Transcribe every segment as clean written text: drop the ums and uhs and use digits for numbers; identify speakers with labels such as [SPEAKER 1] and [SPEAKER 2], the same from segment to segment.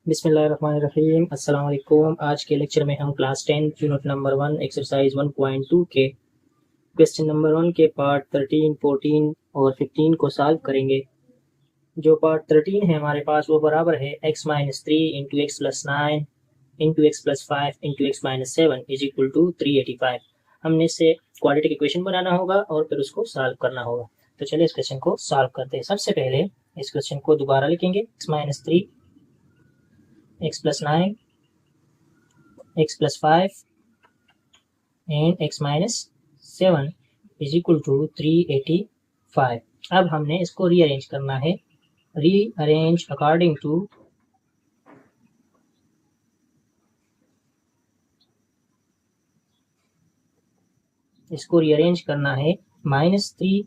[SPEAKER 1] बिस्मिल्लाहिर्रहमानिर्रहीम अस्सलाम वालेकुम। आज के लेक्चर में हम क्लास 10 यूनिट नंबर 1 एक्सरसाइज 1.2 के क्वेश्चन नंबर 1 के पार्ट 13, 14 और 15 को सॉल्व करेंगे। जो पार्ट 13 है हमारे पास वो बराबर है x - 3 into x plus 9 into x plus 5 into x minus 7 is equal to 385। हमने इससे क्वाड्रेटिक इक्वेशन बनाना होगा और फिर उसको सॉल्व करना होगा। तो चलिए इस क्वेश्चन को सॉल्व करते हैं। सबसे पहले इस क्वेश्चन को दोबारा लिखेंगे। x - 3 x plus 9 x plus 5 and x minus 7 is equal to 385। अब हमने इसको रीअरेंज करना है। रीअरेंज अकॉर्डिंग टू इसको रीअरेंज करना है -3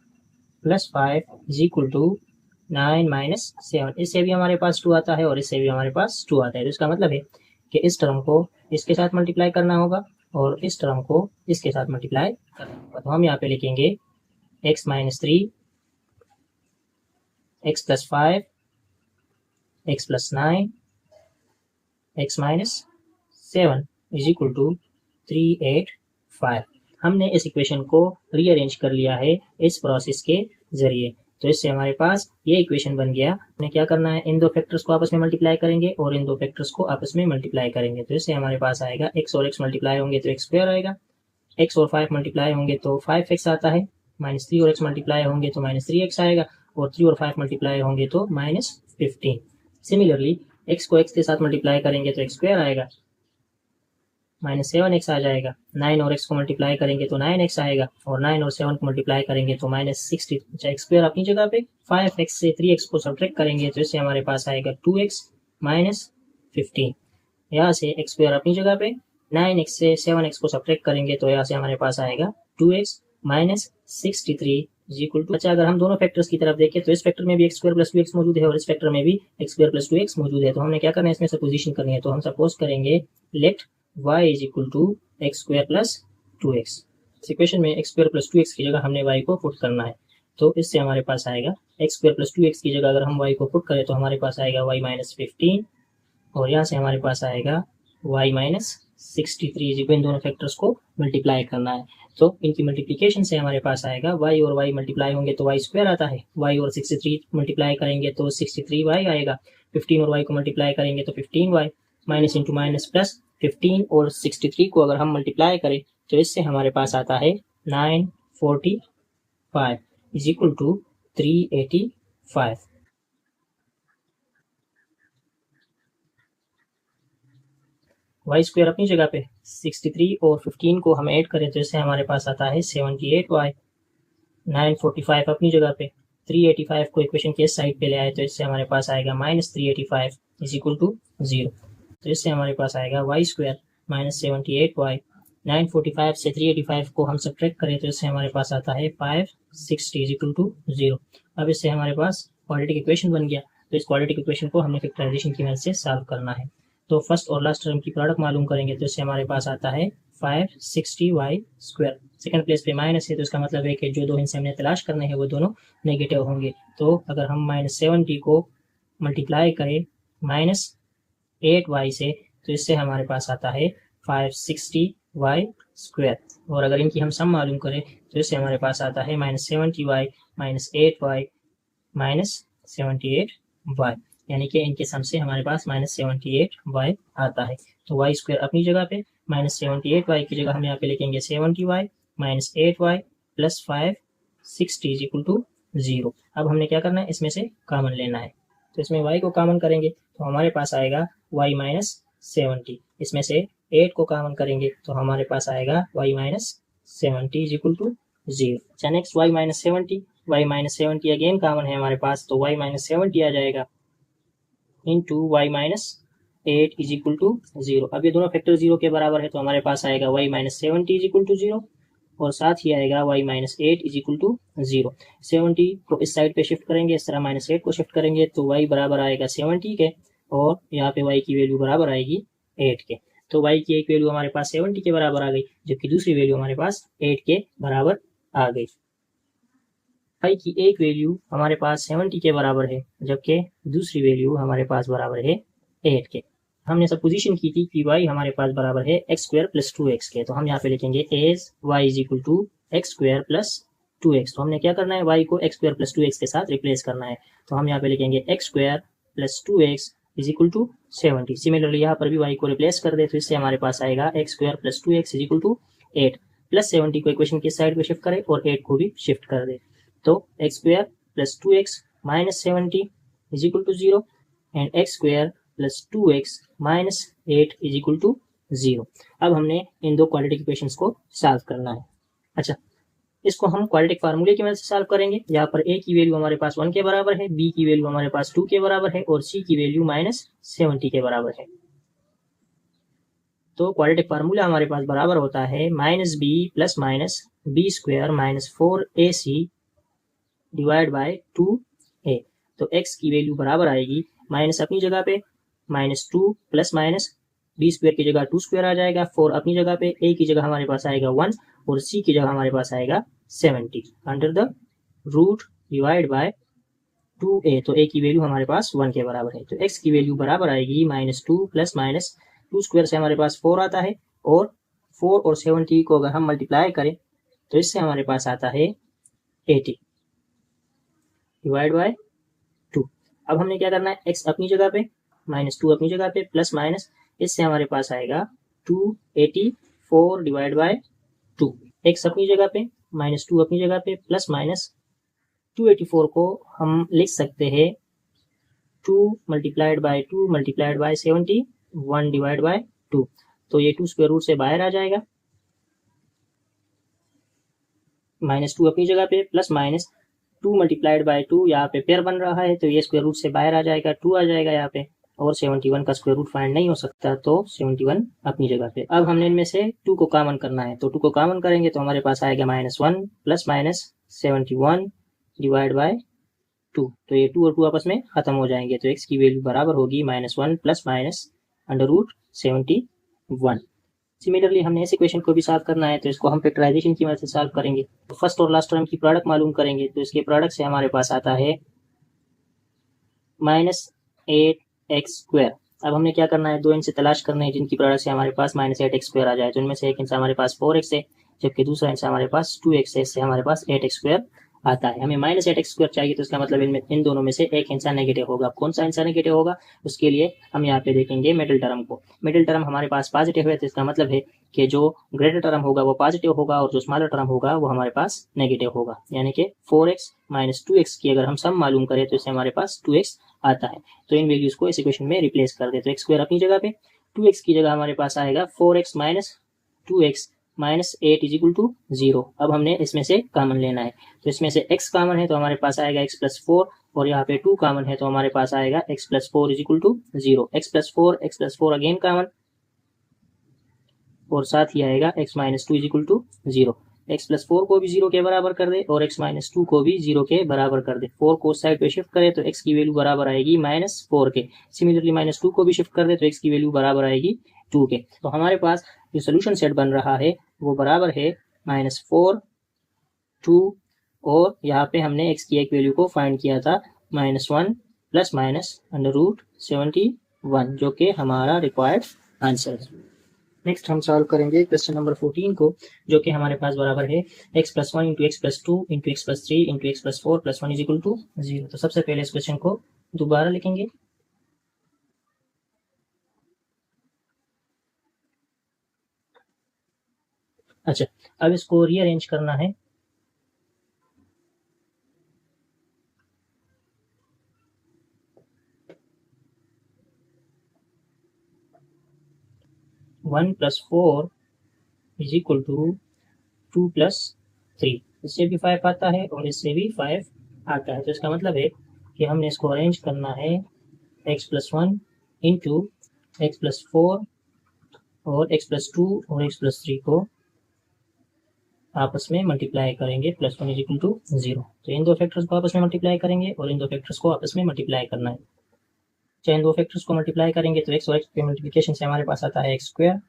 [SPEAKER 1] + 5 इज इक्वल टू 9 - 7। इससे भी हमारे पास 2 आता है और इससे भी हमारे पास 2 आता है। तो इसका मतलब है कि इस टर्म को इसके साथ मल्टीप्लाई करना होगा और इस टर्म को इसके साथ मल्टीप्लाई करना होगा। तो हम यहाँ पे लिखेंगे x - 3 x + 5 x + 9 x - 7 is equal to 385। हमने इस इक्वेशन को रीअरेंज कर लिया है इस प्रोसेस के जरिए। तो इससे हमारे पास ये इक्वेशन बन गया। हमें क्या करना है, इन दो फैक्टर्स को आपस में मल्टीप्लाई करेंगे और इन दो फैक्टर्स को आपस में मल्टीप्लाई करेंगे। तो इससे हमारे पास आएगा x और x मल्टीप्लाई होंगे तो x स्क्वायर आएगा, x और 5 मल्टीप्लाई होंगे तो 5x आता है, -3 और x मल्टीप्लाई होंगे तो -3x आएगा और 3 और 5 मल्टीप्लाई होंगे तो -15। सिमिलरली x को x के साथ मल्टीप्लाई करेंगे तो x स्क्वायर आएगा, -7x आ जाएगा। 9 और x को मल्टीप्लाई करेंगे तो 9x आएगा और 9 और 7 को मल्टीप्लाई करेंगे तो -60। x स्क्वायर अपनी जगह पे, 5x से 3x को सब्ट्रैक्ट करेंगे तो इससे हमारे पास आएगा 2x - 15। यहाँ से x स्क्वायर अपनी जगह पे, 9x से 7x को सब्ट्रैक्ट करेंगे तो यहाँ से हमारे पास आएगा 2x - 63 इज इक्वल टू। अच्छा, अगर हम दोनों फैक्टर्स की तरफ देखें तो इस फैक्टर में भी x स्क्वायर + 2x मौजूद है और इस फैक्टर में भी x स्क्वायर + 2x मौजूद है। तो हमने क्या करना है, इसमें सपोजिशन करनी है। तो हम सपोज करेंगे let y is equal to x square + 2x। इस इक्वेशन में x स्क्वायर + 2x की जगह हमने y को पुट करना है। तो इससे हमारे पास आएगा x स्क्वायर + 2x की जगह अगर हम y को पुट करें तो हमारे पास आएगा y - 15 और यहाँ से हमारे पास आएगा y - 63। इन दोनों फैक्टर्स को मल्टीप्लाई करना है। तो इनकी मल्टीप्लिकेशन से हमारे पास आएगा y और y मल्टीप्लाई होंगे तो y स्क्वायर आता है, y और 63 मल्टीप्लाई करेंगे तो 63y आएगा, 15 और y को मल्टीप्लाई करेंगे तो 15y, minus into minus plus. 15 और 63 को अगर हम मल्टीप्लाई करें तो इससे हमारे पास आता है 945 is equal to 385। Y square अपनी जगह पे, 63 और 15 को हम ऐड करें तो इससे हमारे पास आता है 78y। 945 अपनी जगह पे, 385 को इक्वेशन के इस साइड पे ले आए तो इससे हमारे पास आएगा -385 इज इक्वल टू 0। तो इससे हमारे पास आएगा वाई स्क्वायर -78y। 945 से 385 को हम सब्ट्रैक्ट करें तो इससे हमारे पास आता है 560 इज इक्वल टू 0। अब इससे हमारे पास क्वाड्रेटिक इक्वेशन बन गया। तो इस क्वाड्रेटिक इक्वेशन को हमने फैक्टराइजेशन की मदद से सॉल्व करना है। तो फर्स्ट और लास्ट टर्म की प्रोडक्ट मालूम करेंगे तो इससे हमारे पास आता है 560y स्क्वायर। सेकंड प्लेस पे माइनस है तो इसका मतलब है कि जो दो हिस्से हमने तलाश करने हैं वो दोनों नेगेटिव होंगे। तो अगर हम -70 को मल्टीप्लाई करें -8y से तो इससे हमारे पास आता है 560y स्क्वायर। और अगर इनकी हम सम मालूम करें तो इससे हमारे पास आता है -70y -8y -78y, यानी कि इनके सम से हमारे पास -78y आता है। तो y स्क्वायर अपनी जगह पे, -78y की जगह हम यहाँ पे लिखेंगे 70y -8y + 560 is equal to 0। अब हमने क्या करना है, इसमें से कॉमन लेना है। तो इसमें y को कॉमन करेंगे तो हमारे पास आएगा y - 70। इसमें से 8 को कॉमन करेंगे तो हमारे पास आएगा y - 70 इज इक्वल टू 0। अच्छा, next y - 70, y - 70 again common है हमारे पास तो y - 70 आ जाएगा into y - 8 is equal to 0। अब ये दोनों फैक्टर 0 के बराबर है तो हमारे पास आएगा y - 70 इज इक्वल टू 0 और साथ ही आएगा y - 8 इज इक्वल टू 0। 70 को इस साइड पे शिफ्ट करेंगे, इस तरह -8 को शिफ्ट करेंगे तो y बराबर आएगा 70 के और यहाँ पे y की वैल्यू बराबर आएगी 8 के। तो y की एक वैल्यू हमारे पास 70 के बराबर आ गई, जबकि दूसरी वैल्यू हमारे पास 8 के बराबर आ गई। y की एक वैल्यू हमारे पास 70 के बराबर है, जबकि दूसरी वैल्यू हमारे पास बराबर है 8 के। हमने सपोजिशन की थी कि y हमारे पास बराबर है x स्क्वायर प्लस 2x के, तो हम यहाँ पे लिखेंगे as y is equal to x square plus 2x। तो हमने क्या करना है, y को x स्क्वायर प्लस 2x के साथ रिप्लेस करना है, तो हम यहाँ पे लिखेंगे x square plus 2x is equal to 70। Similarly यहाँ पर भी y को रिप्लेस कर दे, तो इससे हमारे पास आएगा x square plus 2x is equal to 8 plus 70 को इक्वेशन की साइड पे शिफ्ट करें और 8 को भी शिफ्ट कर दे, तो x square plus 2x minus 70 is equal to 0 and x square plus 2x minus 8 is equal to 0। अब हमने इन दो क्वाड्रेटिक इक्वेशंस को सॉल्व करना है। अच्छा, इसको हम क्वाड्रेटिक फार्मूले की मदद से सॉल्व करेंगे। यहाँ पर a की वैल्यू हमारे पास 1 के बराबर है, b की वैल्यू हमारे पास 2 के बराबर है और c की वैल्यू माइनस 70 के बराबर है। तो क्वाड्रेटिक फार्मूला हमारे पास बराबर होता है minus b plus minus b square minus 4ac divide by 2a। तो x की वैल्यू बराबर आएगी माइनस अपनी जगह पे minus 2 plus minus b square की जगह 2 स्क्वायर आ जाएगा, 4 अपनी जगह पे, a की जगह हमारे पास आएगा 1 और c की जगह हमारे पास आएगा 70 under the root divide by 2a। तो a की वैल्यू हमारे पास 1 के बराबर है, तो x की वैल्यू बराबर आएगी माइनस 2 प्लस माइनस 2 स्क्वायर से हमारे पास 4 आता है और 4 और 70 को अगर हम मल्टीप्लाई करें तो इससे हमारे पास आता है 80 डिवाइड बाय 2। अब हमने क्या करना है, x अपनी जगह पे माइनस 2 अपनी जगह पे प्लस माइनस, इससे हमारे पास आएगा 284 डिवाइड बाय 2। x अपनी जगह पे माइनस 2 अपनी जगह पे प्लस माइनस 284 को हम लिख सकते हैं 2 multiplied by 2 multiplied by 70 1 divide by 2। तो ये 2 स्क्वायर रूट से बाहर आ जाएगा, माइनस 2 अपनी जगह पे प्लस माइनस 2 मल्टीप्लाइड बाय 2, यहाँ पे पेयर बन रहा है तो ये स्क्वायर रूट से बाहर आ जाएगा, 2 आ जाएगा यहाँ पे और 71 का स्क्वायर रूट फाइंड नहीं हो सकता, तो 71 अपनी जगह पे। अब हमने इनमें से 2 को कॉमन करना है, तो 2 को कॉमन करेंगे तो हमारे पास आएगा minus 1 plus minus 71 divide by 2। तो ये 2 और 2 आपस में खत्म हो जाएंगे, तो x की वैल्यू बराबर होगी minus 1 plus minus under root 71। Similarly हमने इस इक्वेशन को भी सॉल्व करना है, तो इसको हम फैक्टराइजेशन की मदद से सॉल्व करेंगे। तो फर्स्ट और लास्ट टर्म की प्रोडक्ट मालूम करेंगे, तो इसके प्रोडक्ट से हमारे पास आता है माइनस 8x स्क्वायर। अब हमने क्या करना है, दो इनसे तलाश करना है जिनकी प्रोडक्ट से हमारे पास माइनस 8x स्क्वायर आ जाए, तो इनमें से एक इनसे हमारे पास 4x है जबकि दूसरा इनसे हमारे पास 2x है, इससे हमारे पास 8x स्क्वायर आता है। हमें माइनस 8x स्क्वायर चाहिए, तो इसका मतलब इन दोनों में से एक हिस्सा नेगेटिव होगा। कौन सा हिस्सा नेगेटिव होगा, उसके लिए हम यहाँ पे देखेंगे मिडिल टर्म को। मिडिल टर्म हमारे पास पॉजिटिव है, तो इसका मतलब है कि जो ग्रेटर टर्म होगा वो पॉजिटिव होगा और जो स्मॉलर टर्म होगा वो हमारे पास नेगेटिव होगा। यानी कि 4x माइनस 2x की अगर हम सम मालूम करें तो इससे हमारे पास 2x आता है। तो इन वैल्यूज को इस इक्वेशन में रिप्लेस कर दे, तो x स्क्वायर अपनी जगह पे, 2x की जगह हमारे पास आएगा 4x minus 2x minus 8 is equal to 0। अब हमने इसमें से कॉमन लेना है, तो इसमें से x कॉमन है तो हमारे पास आएगा x प्लस 4 और यहाँ पे 2 कॉमन है तो हमारे पास आएगा x plus 4 is equal to 0। x plus 4 again common और साथ ही आएगा x minus 2 is equal to 0। x plus 4 को भी 0 के बराबर कर दे और x माइनस 2 को भी 0 के बराबर कर दे। 4 को साइड पे शिफ्ट करे तो x की वैल्यू बराबर आएगी माइनस 4 के। सिमिलरली माइनस 2 को भी शिफ्ट कर दे तो x की वैल्यू बराबर आएगी 2 के। तो हमारे पास जो सोल्यूशन सेट बन रहा है वो बराबर है माइनस 4 2 और यहाँ पे हमने x की एक वैल्यू को फाइंड किया था minus 1 plus minus under root 71, जो कि हमारा रिक्वायर्ड आंसर है। नेक्स्ट हम सॉल्व करेंगे क्वेश्चन नंबर 14 को, जो कि हमारे पास बराबर है x plus 1 into x plus 2 into x plus 3 into x plus 4 plus 1 is equal to 0। तो सबसे पहले इस क्वेश्चन को दोबारा लिखेंगे। अच्छा, अब इसको रीअरेंज करना है। One plus 4 is equal to 2 plus 3, इससे भी 5 आता है और इससे भी 5 आता है। तो इसका मतलब है कि हमने इसको अरेंज करना है x plus 1 into x plus 4 और x प्लस 2 और x प्लस 3 को आपस में मल्टीप्लाई करेंगे, प्लस 1 इज इक्वल टू 0। तो इन दो फैक्टर्स को आपस में मल्टीप्लाई करेंगे और इन दो फैक्टर्स को आपस में मल्टीप्लाई करना है। चाहे इन दो फैक्टर्स को मल्टीप्लाई करेंगे तो x और x के मल्टीप्लिकेशन से हमारे पास आता है एक्स स्क्वायर।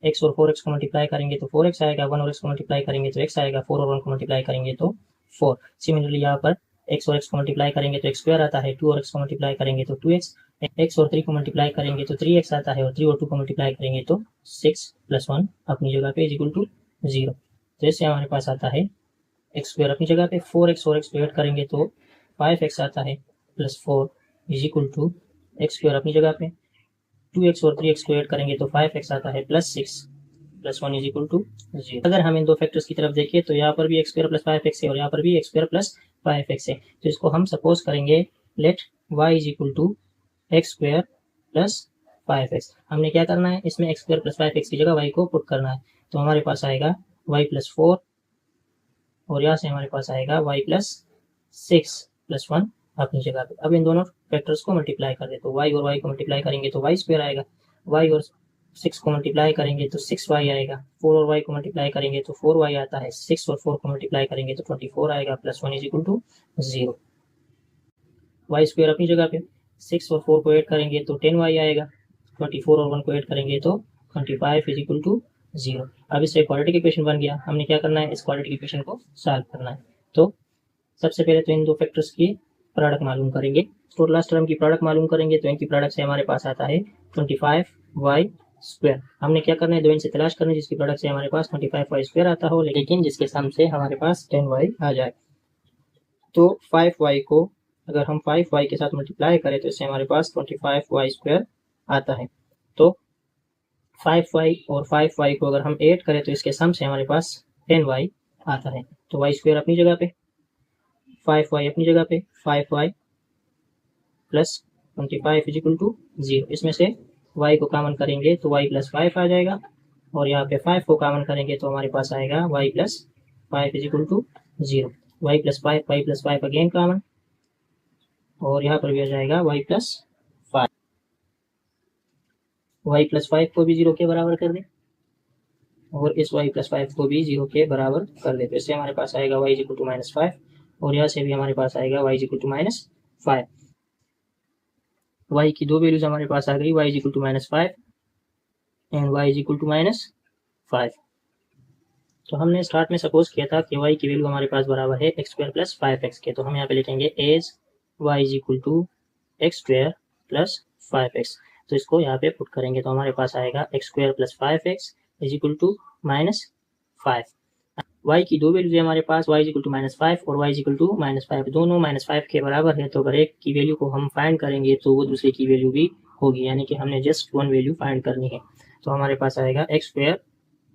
[SPEAKER 1] x और 4x को मल्टीप्लाई करेंगे तो 4x आएगा, 1 और x को मल्टीप्लाई करेंगे तो x आएगा, 4 और 1 को मल्टीप्लाई करेंगे तो 4। सिमिलरली यहाँ पर x और x को मल्टीप्लाई करेंगे तो x स्क्वायर आता है, 2 और x को मल्टीप्लाई करेंगे तो 2x एक्स और 3 को मल्टीप्लाई करेंगे तो 3x आता है, और 3 और 2 को मल्टीप्लाई करेंगे तो 6 + 1 अपनी जगह पे इज इक्वल टू 0। तो इससे हमारे पास आता है एक्स स्क्वायर अपनी जगह पे, 4x और x को ऐड करेंगे तो 5x आता है, +4 is equal to x square अपनी जगह पे, 2x और 3x को ऐड करेंगे तो 5x आता है, +6 + 1 इज इक्वल टू 0। अगर हम इन दो फैक्टर्स की तरफ देखें तो यहाँ पर भी x स्क्वायर + 5x है और यहाँ पर भी x स्क्वायर + 5x है। तो इसको हम सपोज करेंगे let y is equal to x square + 5x। हमने क्या करना है, इसमें x स्क्वायर + 5x की जगह y को पुट करना है। तो हमारे पास आएगा y + 4 और यहाँ से हमारे पास आएगा y + 6 + 1 अपनी जगह पे। अब इन दोनों फैक्टर्स को मल्टीप्लाई कर दे तो y और y को मल्टीप्लाई करेंगे तो y स्क्वायर आएगा, y और 6 को मल्टीप्लाई करेंगे तो 6y आएगा, 4 और y को मल्टीप्लाई करेंगे तो 4y आता है, 6 और 4 को मल्टीप्लाई करेंगे तो 24 आएगा, +1 is equal to 0। y square अपनी जगह पे, 6 और 4 को ऐड करेंगे तो 10y आएगा, 24 और 1 को ऐड करेंगे तो 25 इज इक्वल टू 0। अब इससे क्वाड्रेटिक इक्वेशन बन गया। हमने क्या करना है, इस क्वाड्रेटिक इक्वेशन को सॉल्व करना है। तो सबसे पहले तो इन दो फैक्टर्स की प्रोडक्ट मालूम करेंगे, तो लास्ट टर्म की प्रोडक्ट मालूम करेंगे। तो इनकी प्रोडक्ट से हमारे पास आता है 25y स्क्वायर। हमने क्या करना है, दो इनसे तलाश करना है जिसकी प्रोडक्ट से हमारे पास 25y स्क्वायर आता हो, लेकिन जिसके सम से हमारे पास 10y आ जाए। तो 5y को अगर हम 5y के साथ मल्टीप्लाई करें तो इससे हमारे पास 25y स्क्वायर आता है। तो 5y और 5y को अगर हम ऐड करें तो इसके सम से हमारे पास 10y आता है। तो y स्क्वायर अपनी जगह पे, 5y अपनी जगह पे, 5y + 25 इज इक्वल टू 0। इसमें से y को कॉमन करेंगे तो y + 5 आ जाएगा, और यहाँ पे 5 को कॉमन करेंगे तो हमारे पास आएगा y + 5 is equal to 0। y + 5 again common, और यहाँ पर भी आ जाएगा y + 5। y + 5 को भी 0 के बराबर कर दें, और इस y + 5 को भी 0 के बराबर कर दें। तो इससे हमारे पास आएगा y इज इक्वल टू -5, और यहाँ से भी हमारे पास आएगा y is equal to -5। y की दो वैल्यूज हमारे पास आ गई, y is equal to -5 and y is equal to -5। तो हमने स्टार्ट में सपोज किया था कि y की वैल्यू हमारे पास बराबर है x स्क्वायर + 5x के। तो हम यहाँ पे लिखेंगे as y is equal to x square + 5x। तो इसको यहाँ पे पुट करेंगे तो हमारे पास आएगा x square + 5x is equal to -5। y की दो वैल्यूज है हमारे पास, y इज इक्वल टू -5 और y इज इक्वल टू -5, दोनों -5 के बराबर है। तो अगर एक की वैल्यू को हम फाइंड करेंगे तो वो दूसरे की वैल्यू भी होगी, यानी कि हमने जस्ट वन वैल्यू फाइंड करनी है। तो हमारे पास आएगा x स्क्वायर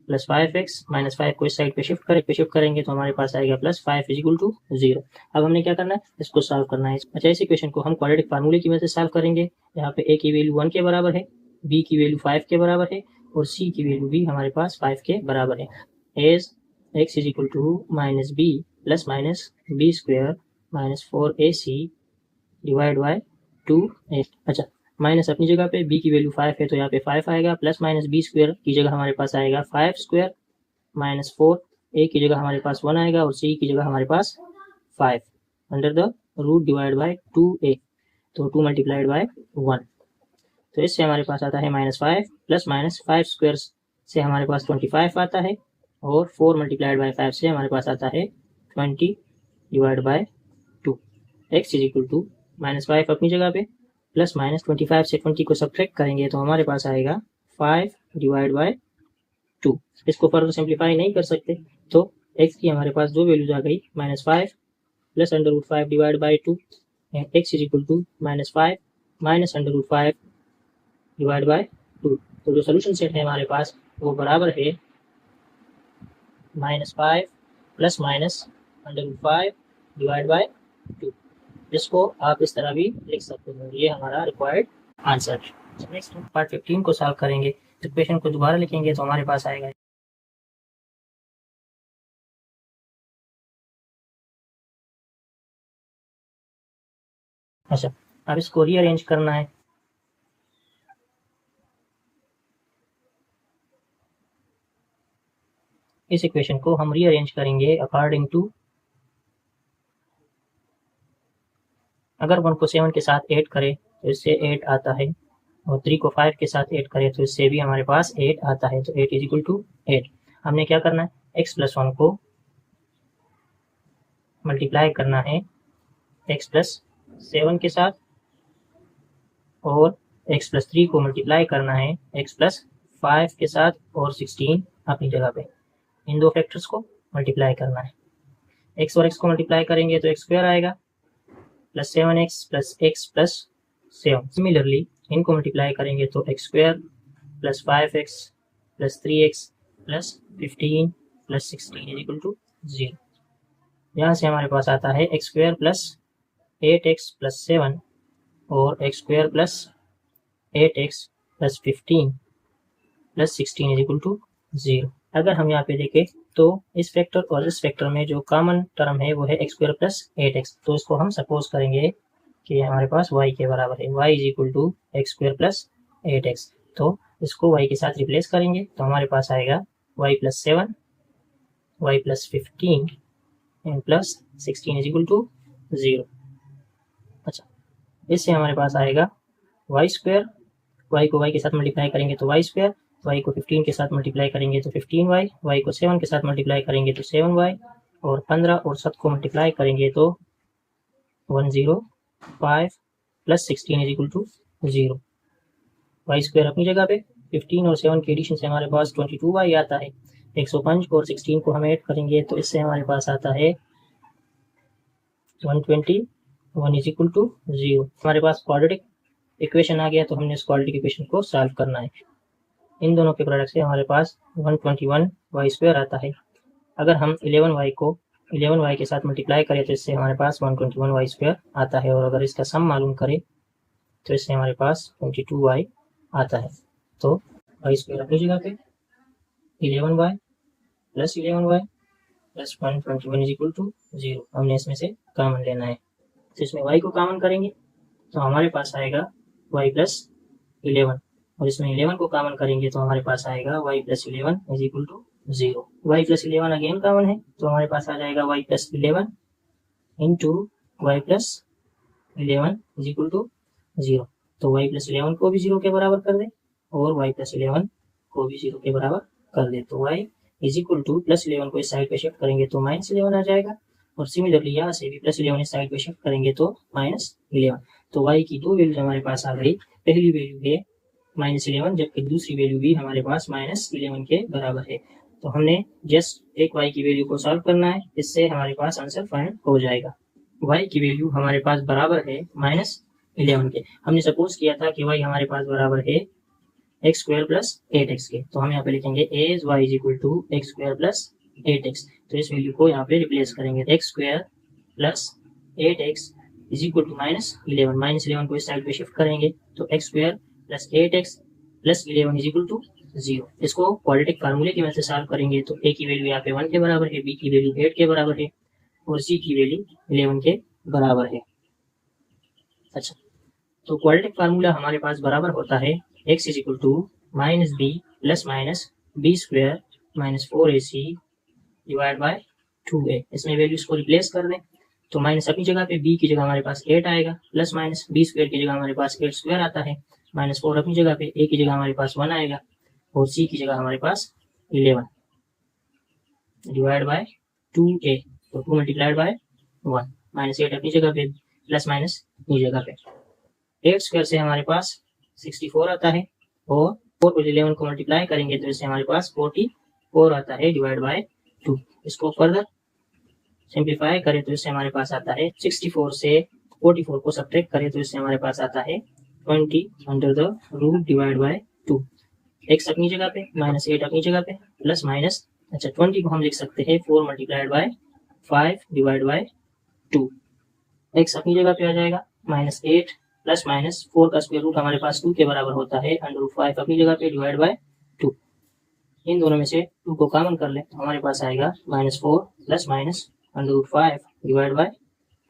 [SPEAKER 1] + 5x, -5 को इस साइड पे शिफ्ट करेंगे तो हमारे पास आएगा +5 इज इक्वल टू 0। अब हमने क्या करना है, इसको सॉल्व करना है। अच्छा, इस इक्वेशन को हम क्वाड्रेटिक फार्मूले की मदद से सॉल्व करेंगे। यहाँ पे a की वैल्यू 1 के बराबर है, b की वैल्यू 5 के बराबर है, और c की वैल्यू भी हमारे पास 5 के बराबर है। As x is equal to -b + -b square -4ac divide by 2a। अच्छा, माइनस अपनी जगह पे, b की वैल्यू 5 है तो यहाँ पे 5 आएगा, + -b स्क्वायर की जगह हमारे पास आएगा 5 स्क्वायर -4, a की जगह हमारे पास 1 आएगा, और c की जगह हमारे पास 5 under the root divide by 2a। तो 2 मल्टीप्लाइड बाय 1। तो इससे हमारे पास आता है -5 + -5 स्क्वायर से हमारे पास 25 आता है, और 4 मल्टीप्लाइड बाय 5 से हमारे पास आता है 20 divide by 2। x is equal to -5 अपनी जगह पे, +-25 से 20 को सब्ट्रैक्ट करेंगे तो हमारे पास आएगा 5 डिवाइड बाय 2। इसको फर्दर सिंप्लीफाई नहीं कर सकते, तो x की हमारे पास दो वैल्यूज आ गई, -5 + √5 divide by 2, x is equal to -5 -√5 divide by 2। तो जो सोल्यूशन सेट है हमारे पास वो बराबर है -5 ± √5 डिवाइड बाय 2। जिसको आप इस तरह भी लिख सकते हो। ये हमारा रिक्वायर्ड आंसर। नेक्स्ट पार्ट 15 को सॉल्व करेंगे। इक्वेशन को दोबारा लिखेंगे तो हमारे पास आएगा अच्छा, अब इसको रीअरेंज करना है। इस इक्वेशन को हम रीअरेंज करेंगे अकॉर्डिंग टू, अगर 1 को 7 के साथ ऐड करें तो इससे 8 आता है, और 3 को 5 के साथ ऐड करें तो इससे भी हमारे पास 8 आता है। तो 8 इज इक्वल टू 8। हमने क्या करना है, x + 1 को मल्टीप्लाई करना है x + 7 के साथ, और x+3 को मल्टीप्लाई करना है x+5 के साथ और 16 अपनी जगह पे। इन दो फैक्टर्स को मल्टीप्लाई करना है। x और x को मल्टीप्लाई करेंगे तो x² आएगा plus 7x plus x plus 7। Similarly इनको मल्टीप्लाई करेंगे तो x² plus 5x plus 3x plus 15 plus 16 is equal to 0। यहाँ से हमारे पास आता है x² प्लस 8x प्लस 7 और x² plus 8x plus 15 plus 16 is equal to 0। अगर हम यहाँ पे देखें तो इस फैक्टर और इस फैक्टर में जो कॉमन टर्म है वो है x² प्लस 8x। तो इसको हम सपोज करेंगे कि हमारे पास y के बराबर है, y is equal to x² plus 8x। तो इसको y के साथ रिप्लेस करेंगे तो हमारे पास आएगा y plus 7 y plus 15 and plus 16 is equal to 0। अच्छा, इससे हमारे पास आएगा y², y को y के साथ मल्टीप्लाई करेंगे तो y², y को 15 के साथ मल्टीप्लाई करेंगे तो 15y, y को 7 के साथ मल्टीप्लाई करेंगे तो 7y और 15 और 7 को मल्टीप्लाई करेंगे तो 105 plus 16 is equal to 0। y² अपनी जगह पे, 15 और 7 के एडिशन से हमारे पास 22y आता है। 105 और 16 को हम ऐड करेंगे तो इससे हमारे पास आता है 121 इज इक्वल टू 0। हमारे पास क्वाड्रेटिक इक्वेशन आ गया तो हमने इस क्वाड्रेटिक इक्वेशन को सॉल्व करना है। इन दोनों के प्रोडक्ट से हमारे पास 121y² आता है। अगर हम 11y को 11y के साथ मल्टीप्लाई करें तो इससे हमारे पास 121y² आता है और अगर इसका सम मालूम करें तो इससे हमारे पास 22y आता है। तो y² अपनी जगह पे 11y plus 11y plus 121 is equal to 0। हमने इसमें से कॉमन लेना है तो इसमें y को कॉमन करेंगे तो हमारे पास आएगा y प्लस 11 और इसमें 11 को कॉमन करेंगे तो हमारे पास आएगा y plus 11 is equal to 0। y plus 11 again common है तो हमारे पास आ जाएगा y plus 11 into y plus 11 is equal to 0। तो y प्लस 11 को भी 0 के बराबर कर दे और y प्लस 11 को भी 0 के बराबर कर दे तो y is equal two plus 11 को इस साइड पे शिफ्ट करेंगे तो माइनस 11 आ जाएगा और सिमिलरली यहाँ से भी प्लस 11 इस साइड पे शिफ्ट करेंगे तो माइनस 11। तो y की दो वैल्यूज हमारे पास आ गई। पहली वैल्यू है -11 जबकि दूसरी वैल्यू भी हमारे पास -11 के बराबर है। तो हमने जस्ट एक y की वैल्यू को सॉल्व करना है, इससे हमारे पास आंसर फाइंड हो जाएगा। y की वैल्यू हमारे पास बराबर है -11 के। हमने सपोज किया था कि y हमारे पास बराबर है x² प्लस 8x के, तो हम यहाँ पे लिखेंगे as y is equal to x² plus 8x। तो इस वैल्यू को यहाँ पे रिप्लेस करेंगे x² plus 8x is equal to -11 को इस साइड पे शिफ्ट करेंगे तो x² plus 8x plus 11 is equal to 0। इसको क्वाड्रेटिक फार्मूले की मदद से सॉल्व करेंगे तो a की वैल्यू यहाँ पे 1 के बराबर है, b की वैल्यू 8 के बराबर है और c की वैल्यू 11 के बराबर है। अच्छा, तो क्वाड्रेटिक फार्मूला हमारे पास बराबर होता है x is equal to -b plus minus b² minus 4ac divide by 2a। इसमें वैल्यूज को रिप्लेस कर दें तो माइनस अपनी जगह पे, b की जगह हमारे पास 8 आएगा, प्लस माइनस b² की जगह हमारे पास 8² आता है, -4 अपनी जगह पे, a की जगह हमारे पास 1 आएगा और c की जगह हमारे पास 11 डिवाइड बाय 2a। तो 2 मल्टीप्लाइड बाय 1, -8 अपनी जगह पे, प्लस माइनस अपनी जगह पे। 8² से हमारे पास 64 आता है और 4 को 11 को मल्टीप्लाई करेंगे तो इससे हमारे पास 44 आता है डिवाइड बाय 2। इसको फर्दर सिंप्लीफाई करें तो इससे हमारे पास आता है 64 से 44 को सब्ट्रैक्ट करें तो इससे हमारे पास आता है 20 under the root divide by 2। x अपनी जगह पे, -8 अपनी जगह पे, प्लस माइनस, अच्छा 20 को हम लिख सकते हैं 4 multiplied by 5 divide by 2। x अपनी जगह पे आ जाएगा -8 प्लस माइनस 4 का स्क्वायर रूट हमारे पास 2 के बराबर होता है, √5 अपनी जगह पे डिवाइड बाय 2। इन दोनों में से 2 को कॉमन कर ले तो हमारे पास आएगा -4 प्लस माइनस √5 डिवाइड बाय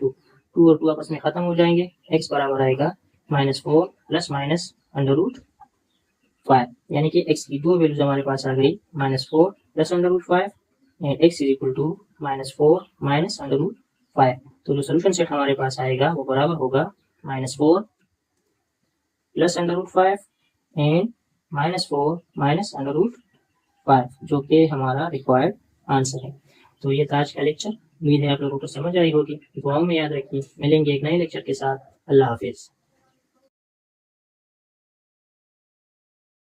[SPEAKER 1] 2। 2 और 2 आपस में खत्म हो जाएंगे, x बराबर आएगा -4 प्लस माइनस √5, यानी कि x की दो वैल्यूज हमारे पास आ गई -4 plus √5 and x is equal to -4 minus √5। तो जो सोल्यूशन सेट हमारे पास आएगा वो बराबर होगा -4 प्लस √5 एंड -4 माइनस √5, जो कि हमारा रिक्वायर्ड आंसर है। तो ये था आज का लेक्चर। उम्मीद है आप लोगों को समझ आई होगी। दुआओं में याद रखिए। मिलेंगे एक नए लेक्चर के साथ। अल्लाह हाफिज।